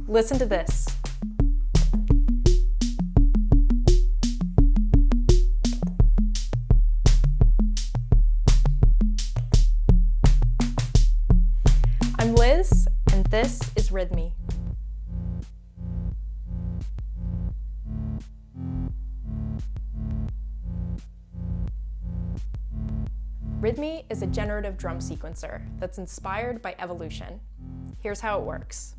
Listen to this. I'm Liz, and this is Rhythmie. Rhythmie is a generative drum sequencer that's inspired by evolution. Here's how it works.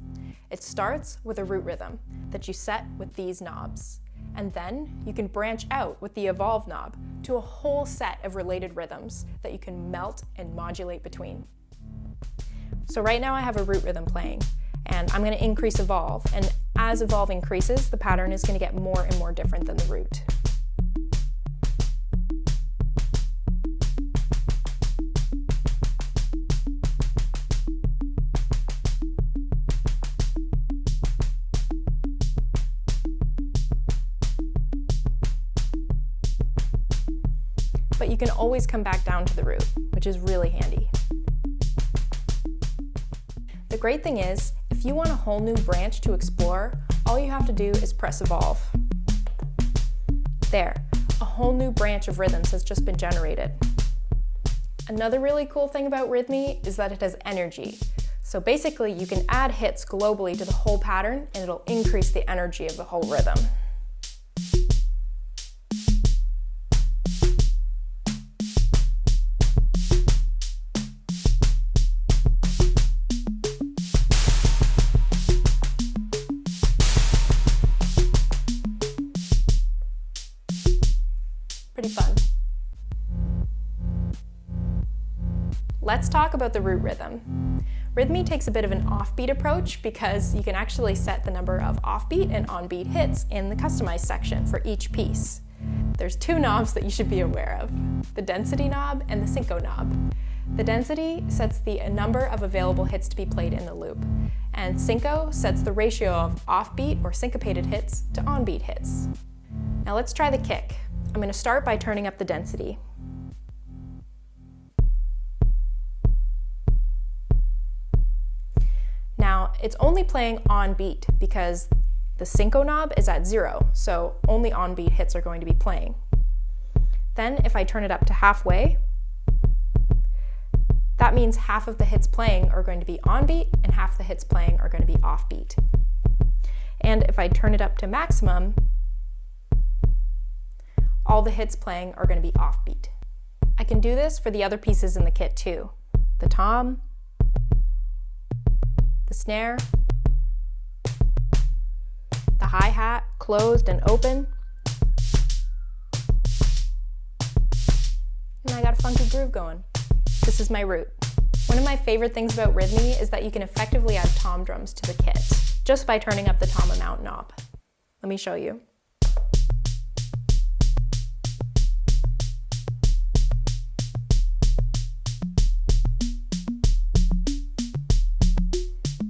It starts with a root rhythm that you set with these knobs, and then you can branch out with the evolve knob to a whole set of related rhythms that you can melt and modulate between. So right now I have a root rhythm playing, and I'm going to increase evolve, and as evolve increases, the pattern is going to get more and more different than the root. But you can always come back down to the root, which is really handy. The great thing is, if you want a whole new branch to explore, all you have to do is press evolve. There, a whole new branch of rhythms has just been generated. Another really cool thing about Rhythmie is that it has energy. So basically you can add hits globally to the whole pattern and it'll increase the energy of the whole rhythm. Pretty fun. Let's talk about the root rhythm. Rhythmie takes a bit of an offbeat approach because you can actually set the number of offbeat and onbeat hits in the customize section for each piece. There's two knobs that you should be aware of, the density knob and the synco knob. The density sets the number of available hits to be played in the loop, and synco sets the ratio of offbeat or syncopated hits to onbeat hits. Now let's try the kick. I'm going to start by turning up the density. Now, it's only playing on beat because the synco knob is at 0, so only on beat hits are going to be playing. Then if I turn it up to halfway, that means half of the hits playing are going to be on beat and half the hits playing are going to be off beat. And if I turn it up to maximum, all the hits playing are going to be offbeat. I can do this for the other pieces in the kit too. The tom, the snare, the hi-hat, closed and open. And I got a funky groove going. This is my root. One of my favorite things about Rhythmie is that you can effectively add tom drums to the kit just by turning up the tom amount knob. Let me show you.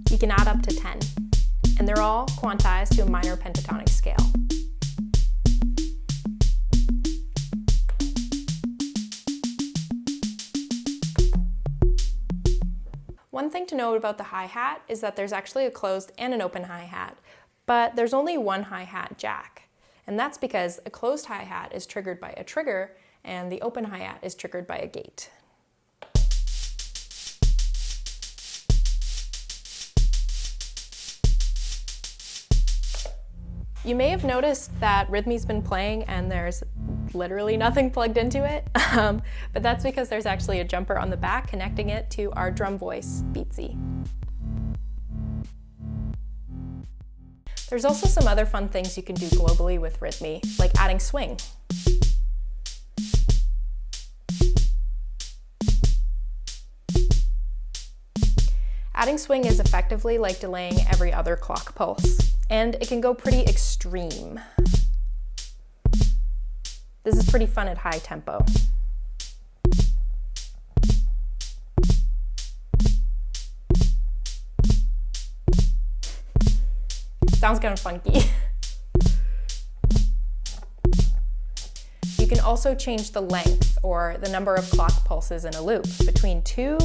You can add up to 10, and they're all quantized to a minor pentatonic scale. One thing to note about the hi-hat is that there's actually a closed and an open hi-hat, but there's only one hi-hat jack, and that's because a closed hi-hat is triggered by a trigger and the open hi-hat is triggered by a gate. You may have noticed that Rhythmie's been playing and there's literally nothing plugged into it, but that's because there's actually a jumper on the back connecting it to our drum voice, Beatsi. There's also some other fun things you can do globally with Rhythmie, like adding swing. Adding swing is effectively like delaying every other clock pulse, and it can go pretty extreme. This is pretty fun at high tempo. Sounds kind of funky. You can also change the length or the number of clock pulses in a loop between 2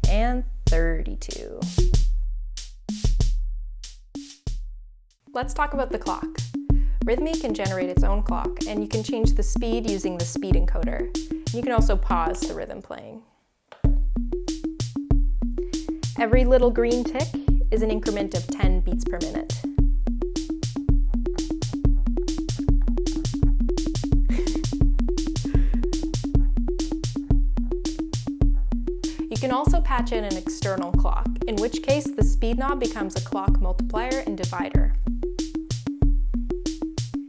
and 32. let's talk about the clock. Rhythmie can generate its own clock, and you can change the speed using the speed encoder. You can also pause the rhythm playing. Every little green tick is an increment of 10 beats per minute. You can also patch in an external clock, in which case the speed knob becomes a clock multiplier and divider.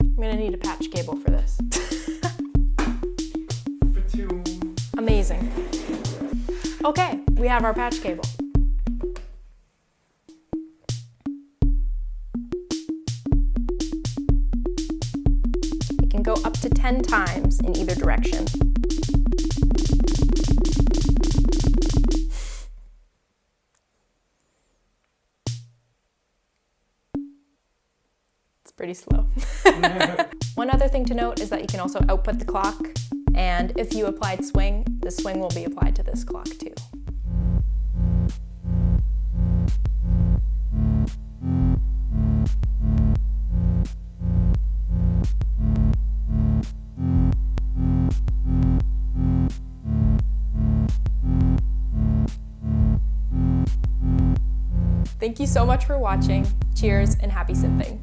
I'm gonna need a patch cable for this. Amazing. Okay, we have our patch cable. It can go up to 10 times in either direction. It's pretty slow. One other thing to note is that you can also output the clock, and if you applied swing, the swing will be applied to this clock too. Thank you so much for watching. Cheers and happy synthing.